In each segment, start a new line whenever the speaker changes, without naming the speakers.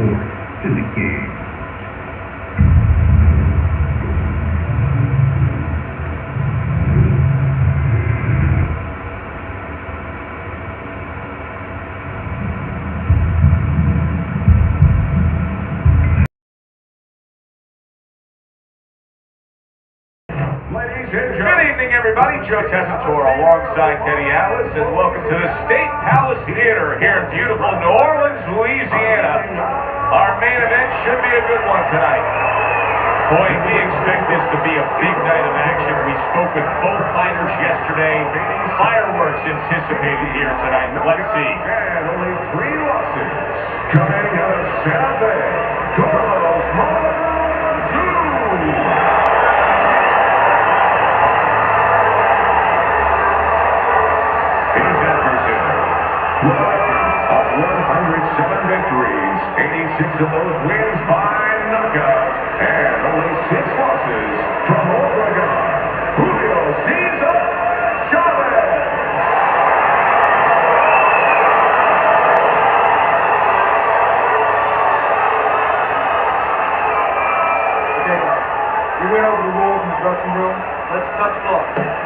fourth to the game.
Good evening, everybody. Joe Tessitore alongside Teddy Atlas, and welcome to the State Palace Theater here in beautiful New Orleans, Louisiana. Our main event should be a good one tonight. Boy, we expect this to be a big night of action. We spoke with both fighters yesterday. Fireworks anticipated here tonight. Let's see.
And only 3 losses. Coming out of Santa Fe, Carlos Monzon. With a record of 107 victories, 86 of those wins by knockout, and only 6 losses from Oregon, Julio Cesar Chavez.
Okay, we went over the rules in the dressing room. Let's touch gloves.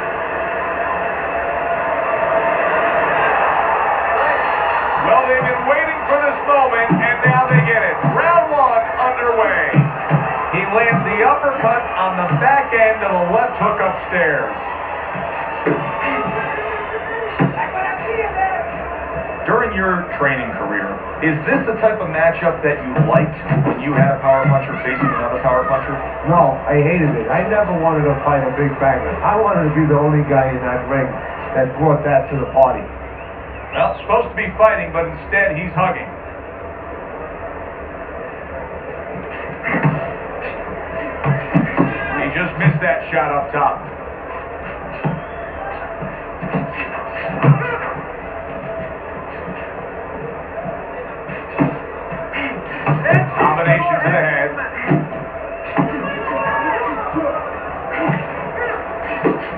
Well, they've been waiting for this moment, and now they get it. Round 1 underway. He lands the uppercut on the back end of the left hook upstairs. During your training career, is this the type of matchup that you liked when you had a power puncher facing another power puncher?
No, I hated it. I never wanted to fight a big bagger. I wanted to be the only guy in that ring that brought that to the party.
Well, supposed to be fighting, but instead he's hugging. He just missed that shot up top. Combination to the head.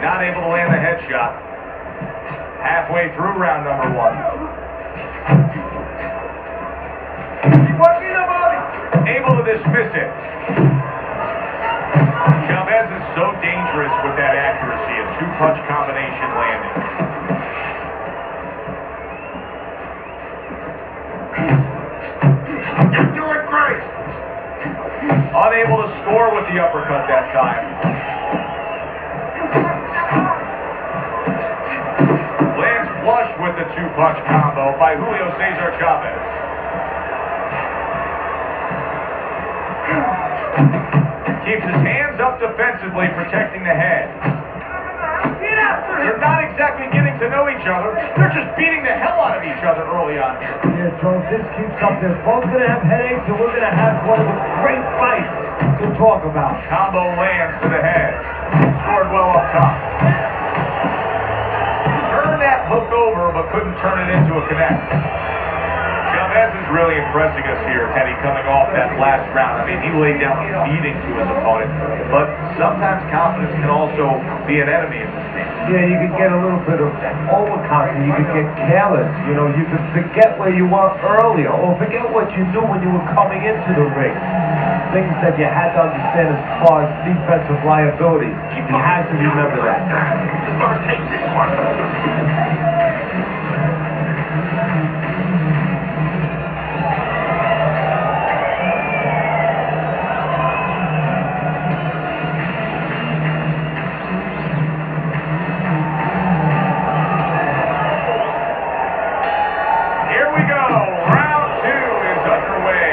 Not able to land the headshot. Halfway through round number 1. Able to dismiss it. Chavez is so dangerous with that accuracy. A 2-punch combination landing.
You're doing great.
Unable to score with the uppercut that time. Flush with the 2-punch combo by Julio Cesar Chavez. Keeps his hands up defensively, protecting the head. They're not exactly getting to know each other. They're just beating the hell out of each other early on here.
Yeah, Joe, this keeps up. They're both going to have headaches, and we're going to have one of the great fights to talk about.
Combo lands to the head. Scored well up top. That hook over, but couldn't turn it into a connect. Chavez is really impressing us here, Teddy, coming off that last round. I mean, he laid down a beating to his opponent, but sometimes confidence can also be an enemy in this game.
Yeah, you can get a little bit of overconfidence. You can get careless. You know, you can forget where you were earlier, or forget what you knew when you were coming into the ring. Things that you had to understand as far as defensive liability. You had to remember that.
Just gonna take this one.
Here we go. Round 2 is underway.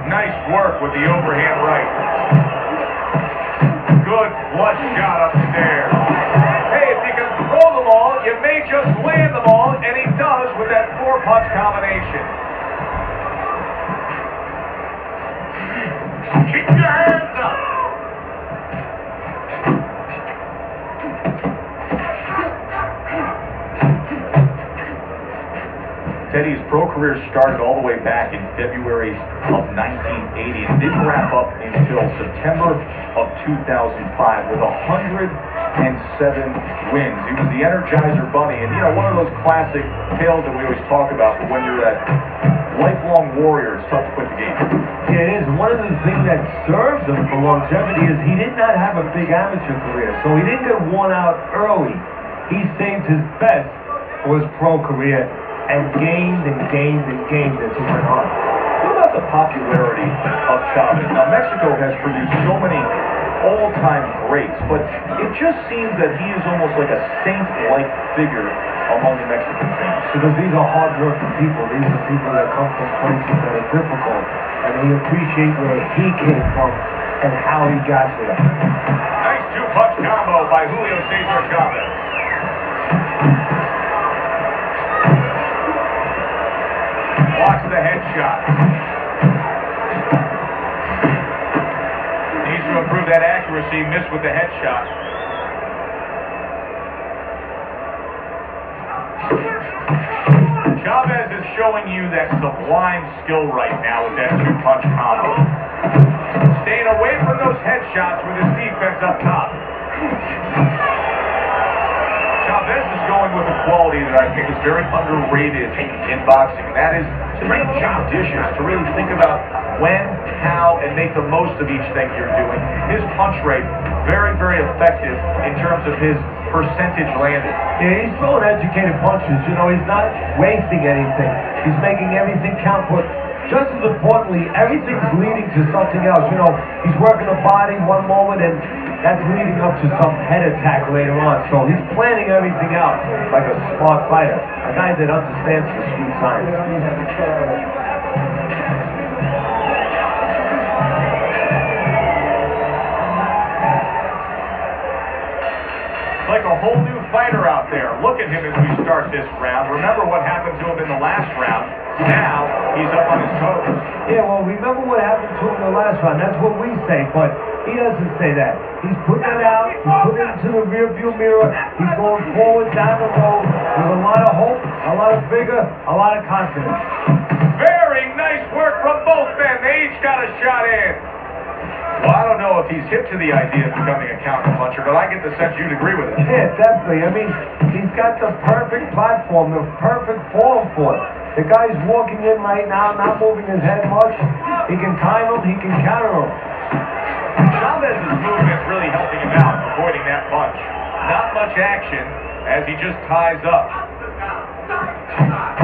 Nice work with the overhand right. Good flush shot upstairs. Hey, if you can throw them all, you may just land them all, and he does with that 4-punch combination.
Keep your hands up.
Teddy's pro career started all the way back in February of 1980 and didn't wrap up until September of 2005 with 107 wins. He was the Energizer Bunny, and one of those classic tales that we always talk about, but when you're that lifelong warrior, it's tough to quit the game.
Yeah, it is. One of the things that serves him for longevity is he did not have a big amateur career, so he didn't get worn out early. He saved his best for his pro career and gained and gained and gained as he went on.
What about the popularity of Chavez? Now, Mexico has produced so many all-time greats, but it just seems that he is almost like a saint-like figure among the Mexican fans.
Because these are hard-working people. These are people that come from places that are difficult, and they appreciate where he came from and how he got there.
Nice two-punch combo by Julio Cesar Chavez. Blocks the headshot. Needs to improve that accuracy. Missed with the headshot. Chavez is showing you that sublime skill right now with that two-punch combo. Staying away from those headshots with his defense up top. Chavez is going with a quality that I think is very underrated in boxing, and that is to make job dishes, to really think about when, how, and make the most of each thing you're doing. His punch rate, very, very effective in terms of his percentage landed.
Yeah, he's throwing educated punches. He's not wasting anything. He's making everything count, but just as importantly, everything's leading to something else. He's working the body one moment, and that's leading up to some head attack later on. So he's planning everything out like a smart fighter, a guy that understands the street science.
Like a whole new fighter out there. Look at him as we start this round. Remember what happened to him in the last round. Now he's up on his toes.
Yeah, well, remember what happened to him in the last round. That's what we say, but he doesn't say that. He's putting it out. He's putting it into the rearview mirror. He's going forward down the road with a lot of hope, a lot of vigor, a lot of confidence.
Very nice work from both men. They each got a shot in. Well, I don't know if he's hip to the idea of becoming a counter-puncher, but I get the sense you'd agree with it.
Yeah, definitely. I mean, he's got the perfect platform, the perfect form for it. The guy's walking in right now, not moving his head much. He can time him, he can counter him.
Chavez's movement really helping him out, avoiding that punch. Not much action as he just ties up.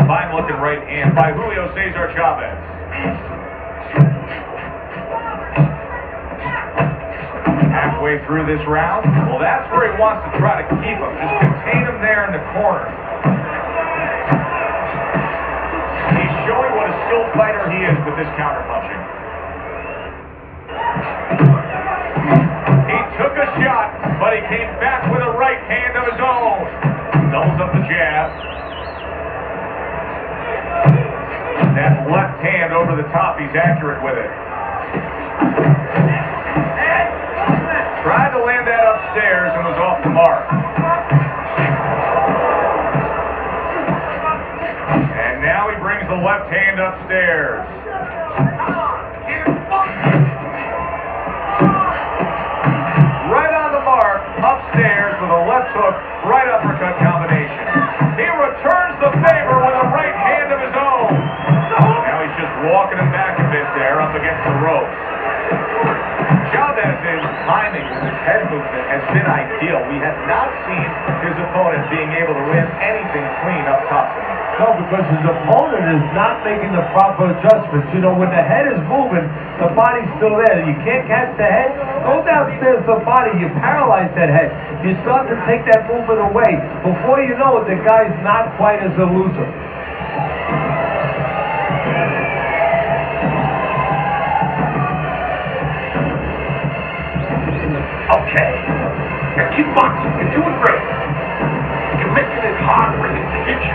Fine looking right hand by Julio Cesar Chavez. Halfway through this round, well, that's where he wants to try to keep him. Just contain him there in the corner. He's showing what a skilled fighter he is with this counterpunching. He took a shot, but he came back with a right hand of his own. Doubles up the jab. That left hand over the top, he's accurate with it. Tried to land that upstairs and was off the mark. And now he brings the left hand upstairs. Right on the mark, upstairs with a left hook, right uppercut combination. He returns the favor with a right hand of his own. Now he's just walking him back a bit there up against the ropes. Chavez's timing with his head movement has been ideal. We have not seen his opponent being able to win anything clean up top tonight.
No, because his opponent is not making the proper adjustments. When the head is moving, the body's still there. You can't catch the head. Go downstairs to the body. You paralyze that head. You start to take that movement away. Before you know it, the guy's not quite as elusive.
Okay. Now keep boxing. You're doing great. You're making it hard for him to hit you.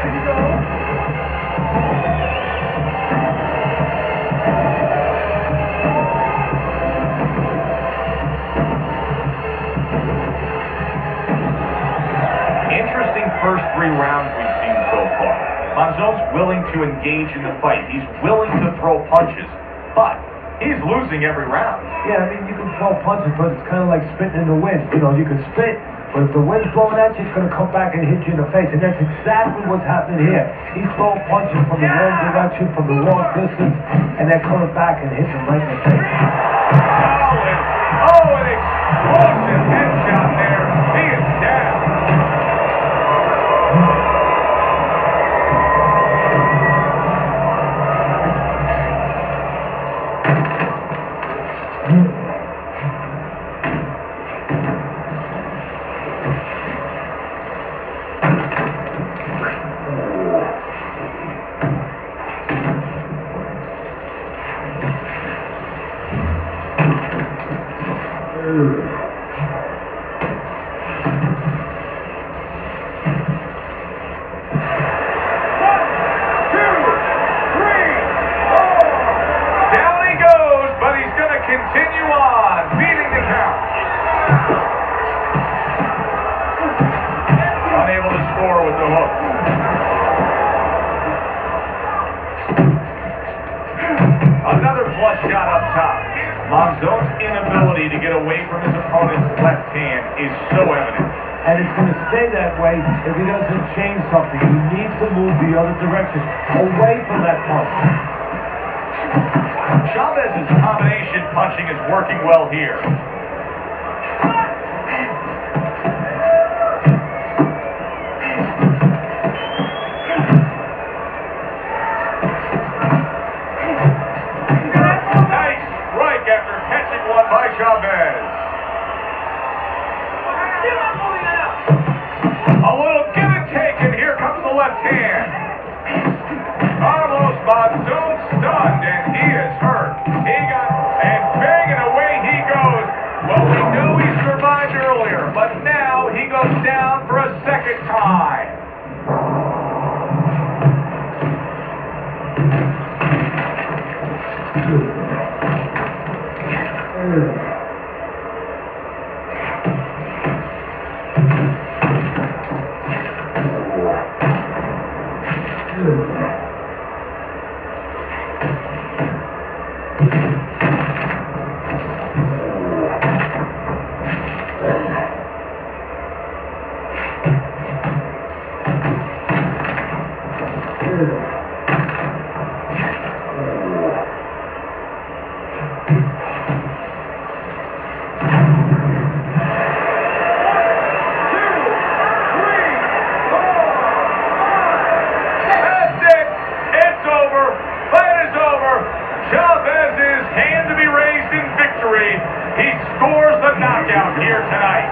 Interesting first 3 rounds we've seen so far. On Monzon's willing to engage in the fight. He's willing to throw punches, but he's losing every round.
Yeah, I mean, you can throw punches, but it's kind of like spitting in the wind. You know, you can spit, but if the wind's blowing at you, it's going to come back and hit you in the face. And that's exactly what's happening here. He's throwing punches from the wrong direction, from the wrong distance, and they're coming back and hitting him right in the face.
Oh, an explosive headshot there. He is down. Continue on, beating the count. Unable to score with the hook. Another flush shot up top. Monzon's inability to get away from his opponent's left hand is so evident.
And it's going to stay that way if he doesn't change something. He needs to move the other direction, away from that punch.
Chavez's combination punching is working well here. Nice strike after catching one by Chavez. A little give and take, and here comes the left hand. Carlos Monzon stunned, and he is hurt. He got, and banging away he goes. Well, we knew he survived earlier, but now he goes down for a second time. He scores the knockout here tonight.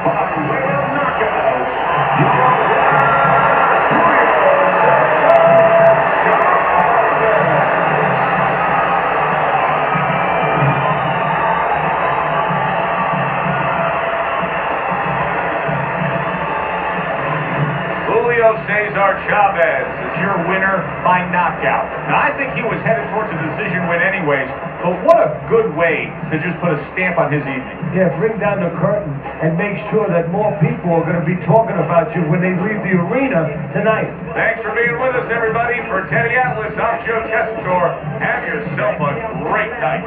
Julio Cesar Chavez is your winner by knockout. Now, I think he was headed towards a decision win anyways, but what a good way to just put a stamp on his evening.
Yeah, bring down the curtain and make sure that more people are going to be talking about you when they leave the arena tonight.
Thanks for being with us, everybody. For Teddy Atlas, I'm Joe Tessitore. Have yourself a great night.